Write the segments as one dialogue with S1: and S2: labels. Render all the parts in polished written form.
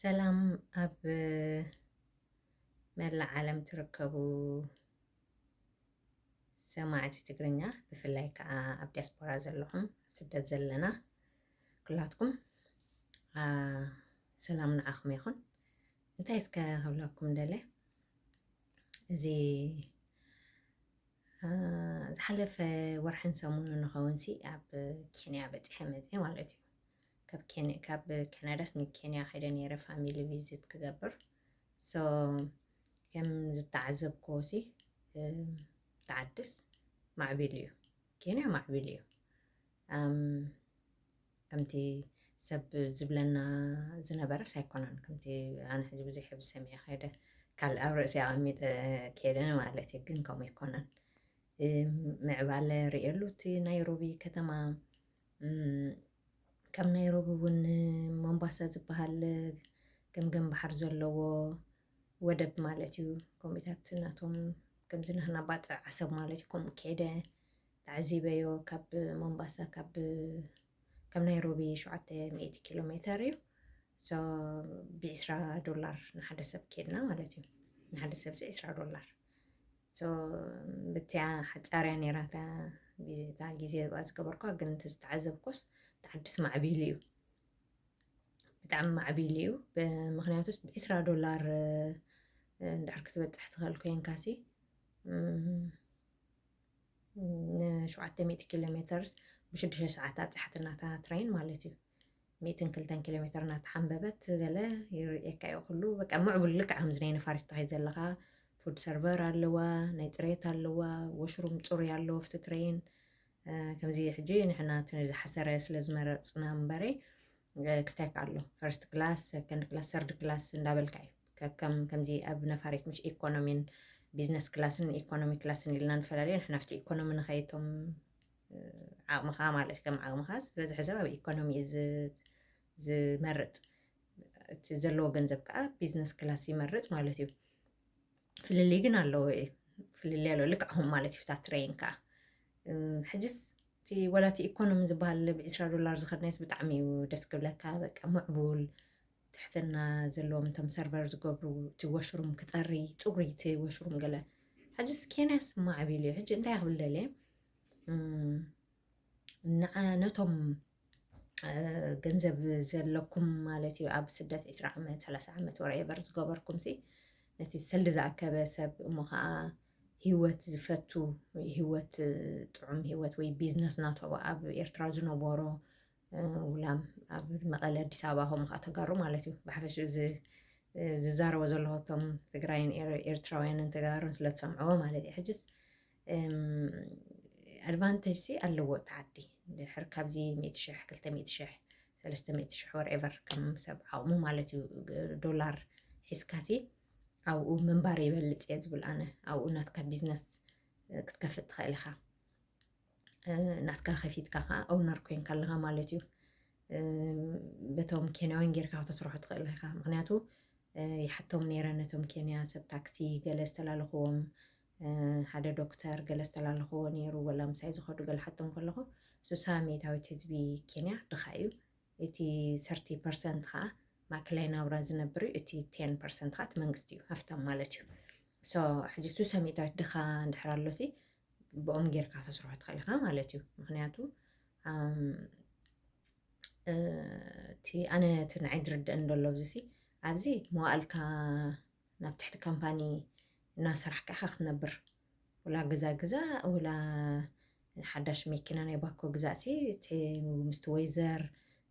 S1: ሰላም ኣብ መላእ ዓለም ትርከቡ ሰማዕቲ ትግርኛ ብፍላይ ከዓ ኣብ ዲያስፖራ ዘለኹም ስደት ዘለና ኩላትኩም ሰላም ንዓኹም ይኹን። እንታይ እስከ ክብለኩም ደለ እዚ ዝሓለፈ ወርሕን ሰሙንን ንኸውንሲ ኣብ ኬንያ በፂሐ መፅአ ማለት እዩ። ካብ ካናዳስ ንኬንያ ከይደ ነይረ ፋሚሊ ቪዚት ክገብር ሶ ከም ዝተዓዘብክዎ ሲ ተዓድስ ማዕቢል እዩ። ኬንያ ማዕቢል እዩ። ከምቲ ሰብ ዝብለና ዝነበረስ ኣይኮነን። ከምቲ ኣነ ሕዚ ብዙሕ ብሰሚዐ ከይደ ካልእ ኣብ ርእሲ ኣቐሚጠ ከይደ ማለት እዩ። ግን ከምኡ ኣይኮነን። ምዕባለ ርኤሉ እቲ ናይሮቢ ከተማ ካብ ናይሮቢ እውን ሞምባሳ ዝበሃል ገምገም ባሕር ዘለዎ ወደብ ማለት እዩ። ከምኡታት ናቶም ከምዚ ንሕና ባፅዕ ዓሰብ ማለት እዩ። ከምኡ ከይደ ተዓዚበዮ ካብ ሞምባሳ ካብ ናይሮቢ 700 ኪሎ ሜትር እዩ። ብ$20 ንሓደ ሰብ ከድና ማለት እዩ። ንሓደ ሰብ $20 ብትያ ሓፃርያ ነይራታ ጊዜ ዝገበርኳ ግን እቲ ዝተዓዘብኮስ ተዓድስ ማዕቢል እዩ። ብጣዕሚ ማዕቢል እዩ። ብምክንያቱስ ብ$20 እንድሕር ክትበፅሕ ትኽእል ኮንካሲ ን700 ኪሎ ሜትርስ ብ6 ሰዓት ኣብፅሓትናታ ትሬን ማለት እዩ። 102 ኪሎ ሜትር እናተሓንበበት ገለ ይርኤካ እዩ ኩሉ በቃ ምዕቡል ልክዕ ከምዚ ናይ ነፋሪት ትኸይድ ዘለካ ፉድ ሰርቨር ኣለዋ፣ ናይ ፅሬት ኣለዋ፣ ወሽሩም ፅሩይ ኣለዎ ኣብቲ ትሬን። ከምዚ ሕጂ ንሕና ዝሓሰረ ስለ ዝመረፅና እምበረ ክስታይክ ኣሎ ፈርስት ክላስ፣ ሰከንድ ክላስ፣ ሰርድ ክላስ እንዳበልካ እዩ። ከምዚ ኣብ ነፋሪት ምሽ ኢኮኖሚን ቢዝነስ ክላስን ኢኮኖሚ ክላስን ኢልና ንፈላለዩ ንሕና ኣብቲ ኢኮኖሚ ንኸይቶም ዓቕምኻ ማለት ከም ዓቕምኻ ዝበዝሐ ሰብ ኣብ ኢኮኖሚ ዝመርፅ እቲ ዘለዎ ገንዘብ ከዓ ቢዝነስ ክላስ ይመርፅ ማለት እዩ። ፍልልይ ግን ኣለዎ እዩ። ፍልልይ ኣለዎ ልክዕኹም ማለት እዩ። ፍታ ትሬን ከዓ ሕጅስ እቲ ወላ እቲ ኢኮኖሚ ዝበሃል ብ$20 ዝኸድናይስ ብጣዕሚ እዩ ደስ ክብለካ። በቃ ምዕቡል ትሕትና ዘለዎም እቶም ሰርቨር ዝገብሩ እቲ ወሽሩም ክፀሪ ፅጉሪ እቲ ወሽሩም ገለ ሕጅስ ኬንያስ ማዕቢል እዩ። ሕጂ እንታይ ክብል ደልየ ነቶም ገንዘብ ዘለኩም ማለት እዩ ኣብ ስደት 20 ዓመት 30 ዓመት ወርኤቨር ዝገበርኩም ሲ ነቲ ሰልዲ ዝኣከበ ሰብ እሞ ከዓ ሂወት ዝፈቱ ሂወት ጥዑም ሂወት ወይ ቢዝነስ ናቶም ኣብ ኤርትራ ዝነበሮ ውላም ኣብ መቐለ ኣዲስ ኣበባ ከምኡ ከዓ ተጋሩ ማለት እዩ። ብሓፈሽ ዝዛረቦ ዘለኹ እቶም ትግራይን ኤርትራውያንን ተጋሩን ስለተሰምዕዎ ማለት እዩ። ሕጅስ ኣድቫንቴጅ ሲ ኣለዎ ተዓዲ ድሕር ካብዚ 100,000 200,000 300,000 ወርኤቨር ከም ሰብ ዓቕሙ ማለት እዩ ዶላር ሒዝካሲ ኣብኡ ምንባር ይበልፅ እየ ዝብል ኣነ። ኣብኡ ናትካ ቢዝነስ ክትከፍት ትኽእል ኢኻ። ናትካ ከፊትካ ከዓ ኦውነር ኮይንካ ኣለኻ ማለት እዩ። በቶም ኬንያውያን ጌርካ ክተስርሑ ትኽእል ኢኻ። ምክንያቱ ይሓቶም ነይረ ነቶም ኬንያ ሰብ ታክሲ ገለ ዝተላለኽዎም ሓደ ዶክተር ገለ ዝተላለኽዎ ነይሩ ወላ ምሳይ ዝኸዱ ገለ ሓቶም ከለኹ 60% ህዝቢ ኬንያ ድኻ እዩ። እቲ 30% ከዓ ማእከላይ ናብራ ዝነብር እዩ። እቲ 10% ከዓ እቲ መንግስቲ እዩ ሃፍታም ማለት እዩ። ሕጂ 60% ድኻ እንድሕር ኣሎሲ ብኦም ጌርካ ተስርሑ ትኽእል ኢኻ ማለት እዩ። ምክንያቱ እቲ ኣነ እቲ ንዓይ ዝርድአኒ ዘሎ ኣብዚ ኣብዚ መዋእልካ ናብ ትሕቲ ካምፓኒ እናስራሕካ ኢኻ ክትነብር ወላ ገዛ ወላ ሓዳሽ መኪና ናይ ባኮ ግዛእ ሲ እቲ ምስቲ ወይዘር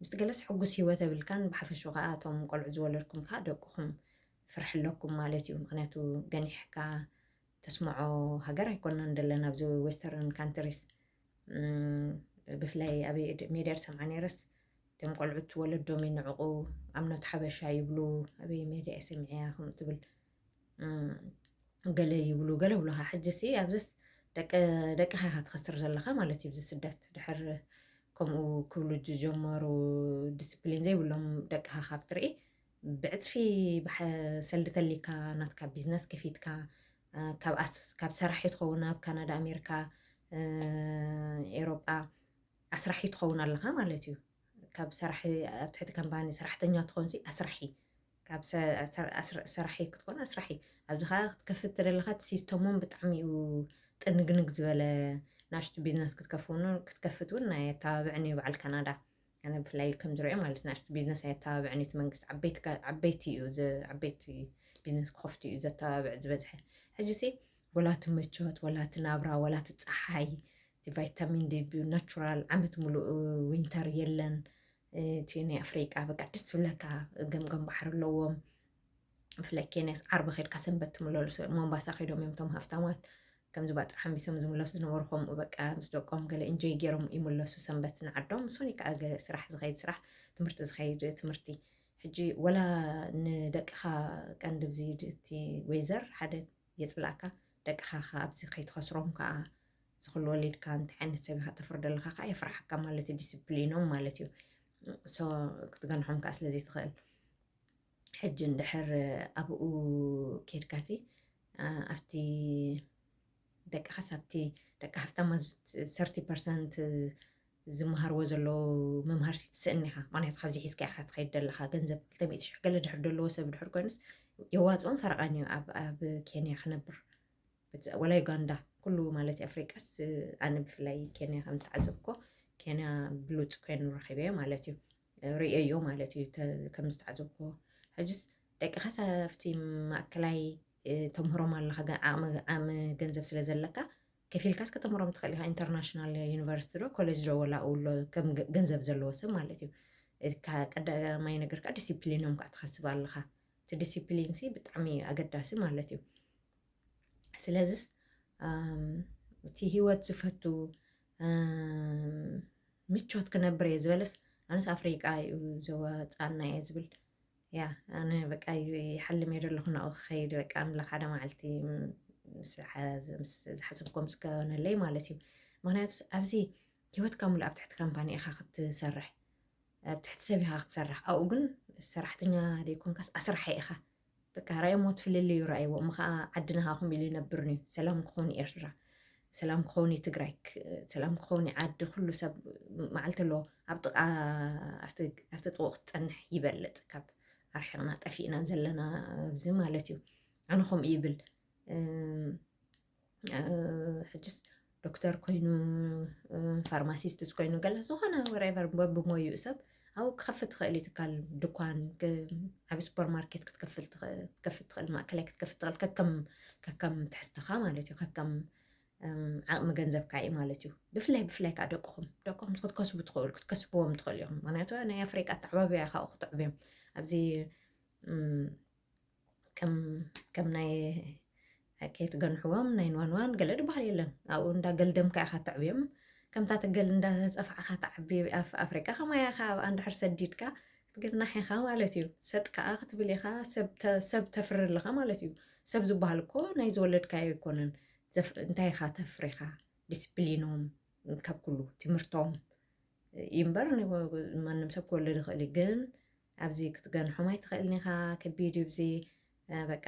S1: ምስቲ ገለስ ሕጉስ ሂወት የብልካን። ብሓፈሹ ከዓ እቶም ቆልዑ ዝወለድኩም ከዓ ደቅኹም ፍርሕ ኣለኩም ማለት እዩ። ምክንያቱ ገኒሕካ ተስምዖ ሃገር ኣይኮናን ዘለና ኣብዚ ዌስተርን ካንትሪስ ብፍላይ ኣብ ሜድያ ሰምዓ ነይረስ እቶም ቆልዑት ወለዶም ይንዕቑ ኣምኖት ሓበሻ ይብሉ ኣበይ ሜድያ ሰሚዐ ከምኡ ትብል ገለ ይብሉ ገለ ብሉካ። ሕጂ ሲ ኣብዚስ ደቅኻ ኢኻ ትኸስር ዘለካ ማለት እዩ። ብዚ ስደት ድሕር ከምኡ ክብሉ ዝጀመሩ ዲስፕሊን ዘይብሎም ደቅኻ ካብ ትርኢ ብዕፅፊ ሰልዲ ተሊካ ናትካ ቢዝነስ ከፊትካ ካብ ሰራሒ ትኸውን ኣብ ካናዳ ኣሜሪካ ኤሮጳ ኣስራሒ ትኸውን ኣለካ ማለት እዩ። ካብ ሰራሒ ኣብ ትሕቲ ካምፓኒ ሰራሕተኛ ትኾንሲ ኣስራሒ ካብ ስራሒ ክትኮን ስራሒ ኣብዚ ኸ ክትከፍት ተደለኻ ሲስተሞም ብጣዕሚ እዩ ጥንግንግ ዝበለ ናሽቱ ቢዝነስ ክትከፍት እውን ናይ ኣተባብዕን እዩ በዓል ካናዳ ኣነ ብፍላይ ከም ዝሪኦ ማለት ናሽቱ ቢዝነስ ኣየተባብዕን እቲ መንግስቲ ዓበይቲ እዩ ዓበይቲ ቢዝነስ ክኸፍቱ እዩ ዘተባብዕ ዝበዝሐ ሕጂ ወላቲ መቾት ወላቲ ናብራ ወላቲ ፀሓይ እቲ ቫይታሚን ዲ ናቹራል ዓመት ሙሉእ ዊንተር የለን እቲ ናይ ኣፍሪቃ በቃ ደስ ዝብለካ ገምገም ባሕሪ ኣለዎም ብፍላይ ኬንያስ ዓርቢ ኸይድካ ሰንበት ትምለሱ ሞምባሳ ኸይዶም እዮም ቶም ሃፍታማት ከምዚ ባፅሕ ሓንቢሶም ዝምለሱ ዝነበሩ ከምኡ በቃ ምስ ደቆም ገለ እንጆይ ገይሮም ይምለሱ ሰንበት ንዓዶም ምስኒ ከዓ ስራሕ ዝኸይድ ስራሕ ትምህርቲ ዝኸይድ ትምህርቲ ሕጂ ወላ ንደቅኻ ቀንዲ ብዚ እቲ ወይዘር ሓደ የፅላእካ ደቅኻ ኣብዚ ከይትኸስሮም ከዓ ዝኽሉ ወሊድካ እንታይ ዓይነት ሰብ ኢኻ ተፍርደለካ ከዓ የፍርሐካ ማለት እዩ ዲስፕሊኖም ማለት እዩ ክትገንሖም ከዓ ስለዚ ትኽእል ሕጂ እንድሕር ኣብኡ ኬድካሲ ኣብቲ ደቅኻስ ኣብቲ ደቂ ሃፍታማ 30% ዝመሃርዎ ዘለዉ መምሃርሲ ትስእኒ ኢኻ ምክንያቱ ካብዚ ሒዝካ ኢኻ ትኸይድ ዘለኻ ገንዘብ 200,000 ገለ ድሕር ዘለዎ ሰብ ድሕር ኮይኑስ የዋፅኦም ፈረቓኒ እዩ ኣብ ኬንያ ክነብር ወላ ዩጋንዳ ኩሉ ማለት ኣፍሪቃስ ኣነ ብፍላይ ኬንያ ከም ዝተዓዘብኮ ኬንያ ብሉፅ ኮይኑ ረኺበዮ ማለት እዩ ርእዮ ማለት እዩ ከም ዝተዓዘብኮ ሕጂስ ደቅኻስ ኣብቲ ማእከላይ ተምህሮም ኣለኻ ዓቕሚ ገንዘብ ስለ ዘለካ ከፊልካስ ከተምህሮም ትኽእል ኢኻ ኢንተርናሽናል ዩኒቨርሲቲ ዶ ኮሌጅ ዶ ወላ ውሎ ከም ገንዘብ ዘለዎ ሰብ ማለት እዩ ቀዳማይ ነገር ከዓ ዲሲፕሊኖም ከዓ ትኸስብ ኣለኻ እቲ ዲሲፕሊን ብጣዕሚ ኣገዳሲ ማለት እዩ ስለዚስ እቲ ሂወት ዝፈቱ ምቾት ክነብር እየ ዝበለስ ኣነስ ኣፍሪቃ እዩ ዘወፃና እየ ዝብል ያ ኣነ በቃ ይሓልም እየ ዘለኹ ናብኡ ክኸይድ በቃ ኣምላኽ ሓደ መዓልቲ ዝሓስብኮም ዝከነለይ ማለት እዩ ምክንያቱ ኣብዚ ሂወትካ ሙሉ ኣብ ትሕቲ ካምፓኒ ኢኻ ክትሰርሕ ኣብ ትሕቲ ሰብ ኢኻ ክትሰርሕ ኣብኡ ግን ሰራሕተኛ ደይኮንካስ ኣስራሕ ኢኻ በቃ ራእዮሞ ትፍልልዩ ራእይዎ እሞ ከዓ ዓድና ከምኡ ኢሉ ይነብርን እዩ ሰላም ክኾን ኤርትራ ሰላም ክኾን ትግራይ ሰላም ክኾን ዓዲ ኩሉ ሰብ መዓልቲ ኣሎ ኣብ ጥቓ ኣብቲ ጥቑ ክትፀንሕ ይበልጥ ካብ ኣርሒቕና ጠፊእና ዘለና ኣብዚ ማለት እዩ ኣነ ከምኡ ይብል ሕጅስ ዶክተር ኮይኑ ፋርማሲስትስ ኮይኑ ገለ ዝኾነ ወሬቨር በብሞዩ ሰብ ኣብኡ ክኸፍት ትኽእል ትካል ድኳን ዓብ ሱፐርማርኬት ክትከፍት ትኽእል ማእከላይ ክትከፍት ትኽእል ከከም ትሕዝቶኻ ማለት እዩ ከከም ዓቕሚ ገንዘብካ እዩ ማለት እዩ ብፍላይ ከዓ ደቅኹም ክትከስቡ ትኽእሉ ክትከስብዎም ትኽእል ኢኹም ምክንያቱ ናይ ኣፍሪቃ ተዕባብያ ኢኻ ክትዕብዮም ኣብዚ ከም ናይ ከይትገንሕዎም ናይ ንዋንዋን ገለ ድበሃል የለን ኣብኡ እንዳገልደምካ ኢኻ ተዕብዮም ከምታ ትገል እንዳተፀፍዓኻ ተዓቢ ኣብ ኣፍሪቃ ከማይ ኢኻ ኣብ እንድሕር ሰዲድካ ክትገናሕ ኢኻ ማለት እዩ ሰጥ ከዓ ክትብል ኢኻ ሰብ ተፍርልኻ ማለት እዩ ሰብ ዝበሃል እኮ ናይ ዝወለድካዮ ኣይኮነን እንታይ ኢኻ ተፍሪኻ ዲስፕሊኖም ካብ ኩሉ ትምህርቶም ይምበር ማንም ሰብ ክወለድ ይኽእል እዩ ግን ኣብዚ ክትገንሖም ኣይትኽእልኒ ኢኻ ከቢድ እዩ ብዚ በቃ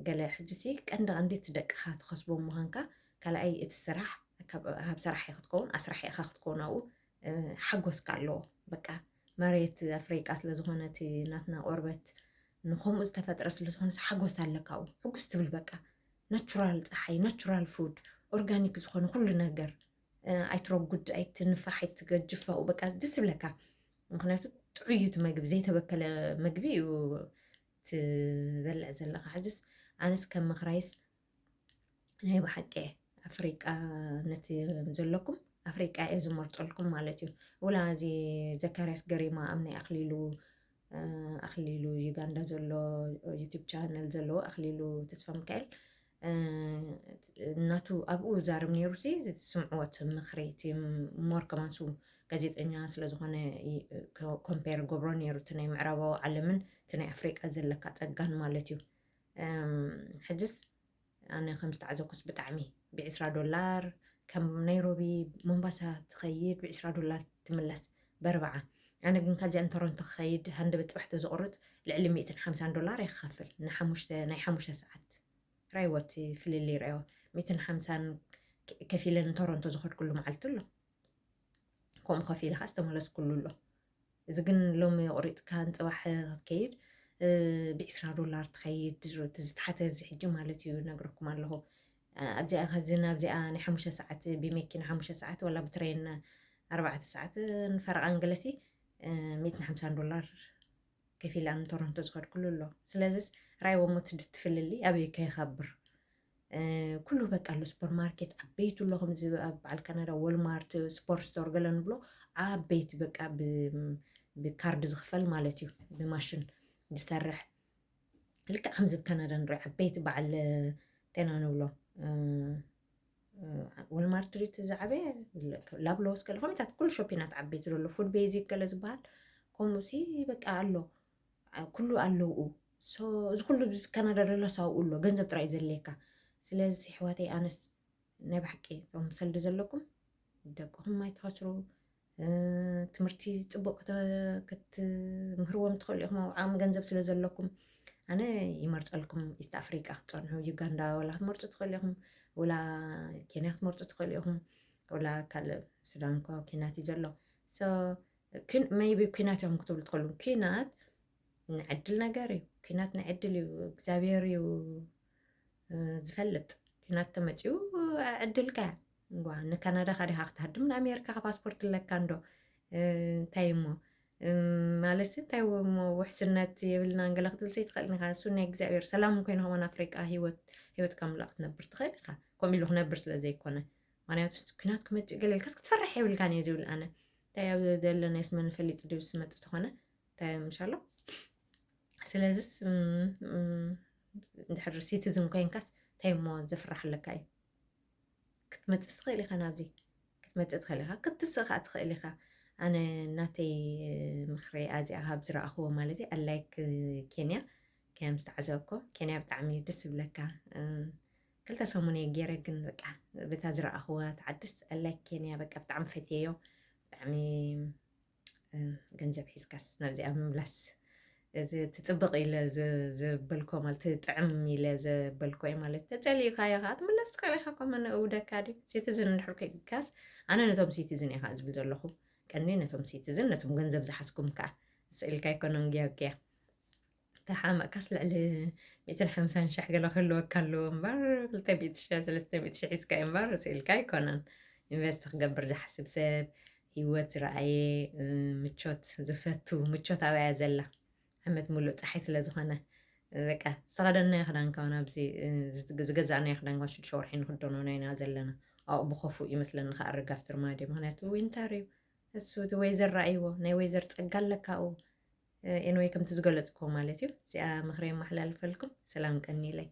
S1: ገለ ሕጂሲ ቀንዲ ትደቅኻ ትኸስቦም ምዃንካ ካልኣይ እቲ ስራሕ ኣብ ስራሕ ክትከውን ኣስራሕ ኢኻ ክትከውን ኣብኡ ሓጎስካ ኣለዎ በቃ መሬት ኣፍሪቃ ስለዝኾነ እቲ ናትና ቆርበት ንከምኡ ዝተፈጥረ ስለዝኾነ ሓጎስ ኣለካ ኣብኡ ሕጉስ ትብል በቃ ናቹራል ፀሓይ ናቹራል ፉድ ኦርጋኒክ ዝኾነ ኩሉ ነገር ኣይትረጉድ ኣይትንፋሕ ኣይትገጅፍ ኣብኡ በቃ ደስ ይብለካ ምክንያቱ ጥዑይ እቲ መግቢ ዘይተበከለ መግቢ እዩ ትበልዕ ዘለካ ሕጅስ ኣነስ ከም ምኽራይስ ናይ ብሓቂ ኣፍሪቃ ነቲ ዘለኩም ኣፍሪቃ እየ ዝመርፀልኩም ማለት እዩ ውላ እዚ ዘካርያስ ገሪማ ኣብ ናይ ኣኽሊሉ ዩጋንዳ ዘሎ ዩቲብ ቻነል ዘለዎ ኣኽሊሉ ተስፋ ሚካኤል እናቱ ኣብኡ ዛርብ ነይሩ ስምዕዎት ምኽሪ እቲ ሞር ከማንሱ ጋዜጠኛ ስለዝኾነ ኮምፔር ገብሮ ነይሩ እቲ ናይ ምዕራባዊ ዓለምን እቲ ናይ ኣፍሪቃ ዘለካ ፀጋን ማለት እዩ ሕጅስ ኣነ ከም ዝተዓዘብኩስ ብጣዕሚ $20 ከም ናይሮቢ ሞምባሳ ትኸይድ $20 ትምለስ በርበዓ ኣነ ግን ካብዚኣን ቶሮንቶ ክኸይድ ሃንደ በፅባሕ ተዘቑርፅ ልዕሊ $150 ይክኸፍል ናይ 5 ሰዓት ራይወት ፍልል ይረአዮ 150 ከፊለን ቶሮንቶ ዝኸድ ኩሉ መዓልቲ ኣሎ ከምኡ ከፊልካ ዝተመለስ ኩሉ ኣሎ እዚ ግን ሎሚ ቆሪፅካ ንፅባሕ ክትከይድ ب$20 تخيد تزتحت زحجي مالتي نقركم الله أبدأ خزينا أبدأ أنا 5 ساعات بمكينا 5 ساعات ولا بترين 4 ساعات نفرق انجلسي $150 كفيل عن تورنتو زغر كله له سلازس راي ومت تفللي أبي كي خبر كله بقى له سوبر ماركت عبيت لهم زي على كندا والمارت سبور ستور قالن بلو عبيت بقى بكارد زغفل مالتي بماشين يسرح لك حمز بكندا نروح عبيت بعل تينا نبلو والمارت ريت زعبي لابلوس كلهم تاع كل شوبينات عبيت له فود بيزيك كلا زبال كوموسي بقى له كله قالو سو كله بكندا له ساو له ገንዘብ ጥራይ ዘለካ ስለዚህ ሕዋተይ ኣነስ ናይ ባሕቂ ቶም ሰልዲ ዘለኩም ደቅኹም ማይትኸስሩ ትምህርቲ ጽቡቕ ክትምህርዎም ትኽእሉ ኢኹም ኣብዓም ገንዘብ ስለ ዘለኩም ኣነ ይመርፀልኩም ኢስት ኣፍሪቃ ክትፀንሑ ዩጋንዳ ወላ ክትመርፁ ትኽእሉ ኢኹም ወላ ኬንያ ክትመርፁ ትኽእሉ ኢኹም ወላ ካልእ ሱዳን እኳ ኩናት እዩ ዘሎ ግን ሜይቢ ኩናት እዮም ክትብሉ ትኽእሉ ኩናት ንዕድል ነገር እዩ ኩናት ንዕድል እዩ እግዚኣብሔር እዩ ዝፈልጥ ኩናት ተመፂኡ ዕድልካ ንካናዳ ካዲኻ ክትሃድም ንኣሜሪካ ፓስፖርት ኣለካ እንዶ እንታይ እሞ ማለት እንታይ እሞ ውሕስነት የብልና እንገለ ክትብል ዘይትኽእል ኢኻ እሱ ናይ እግዚኣብሔር ሰላም ኮይኑ ኸመን ኣፍሪቃ ሂወትካ ምላቕ ክትነብር ትኽእል ኢኻ ከምኡ ኢሉ ክነብር ስለ ዘይኮነ ምክንያቱ ኩናት ክመፅእ ገለ ኢልካስ ክትፈርሕ የብልካን እየ ዝብል ኣነ እንታይ ኣብ ዘለናይ ስመ ንፈሊጥ ድብል ዝመፅእ ተኾነ እንታይ ምሻሎ ስለዚስ እንድሕር ሲቲዝን ኮይንካስ እንታይ እሞ ዘፍራሕ ኣለካ እዩ ክትመፅእ ትኽእል ኢኻ ናብዚ ክትመፅእ ትኽእል ኢኻ ክትስእ ከዓ ትኽእል ኢኻ ኣነ ናተይ ምኽሪ ኣዚኣ ካብ ዝረኣኽዎ ማለት እዩ ኣላይክ ኬንያ ከም ዝተዓዘበኮ ኬንያ ብጣዕሚ ደስ ዝብለካ ክልተ ሰሙን እየ ገይረ ግን በቃ በታ ዝረኣኽዎ ተዓድስ ኣላይክ ኬንያ በቃ ብጣዕሚ ፈትየዮ ብጣዕሚ ገንዘብ ሒዝካስ ናብዚኣ ምምላስ ትፅብቕ ኢለ ዘበልኮ ማለት ትጥዕም ኢለ ዘበልኮ እየ ማለት ተፀሊእካዮ ከዓ ትምለስ ትኽእል ኢኻ ከምነ እውደካ ድዩ ሲቲዝን እንድሕር ኮይንካስ ኣነ ነቶም ሲቲዝን ኢኻ ዝብል ዘለኹ ቀንዲ ነቶም ሲቲዝን ነቶም ገንዘብ ዝሓስኩም ከዓ ስእልካ ኣይኮኖም ግያግያ ተሓመቕካስ ልዕሊ 150,000 ገለ ክህልወካ ኣለዎ እምበር 200,000 300,000 ሒዝካ እምበር ስእልካ ኣይኮነን ኢንቨስት ክገብር ዝሓስብ ሰብ ሂወት ዝረኣየ ምቾት ዝፈቱ ምቾት ኣብያ ዘላ ዓመት ሙሉእ ፀሓይ ስለ ዝኾነ በቃ ዝተኸደናዮ ክዳን ከዓ ናብዚ ዝገዛእናዮ ክዳን ከዓ 6 ወርሒ ንክደኖ ናይና ዘለና ኣብኡ ብኸፉ ይመስለኒ ከዓ ርጋፍ ትርማድ ምክንያቱ ዊንተር እዩ እሱ እቲ ወይዘር ረኣይዎ ናይ ወይዘር ፀጋ ኣለካ ኣብኡ ኤንወይ ከምቲ ዝገለፅክዎ ማለት እዩ እዚኣ ምኽሪ የመሓላልፈልኩም ሰላም ቀኒ ኢለይ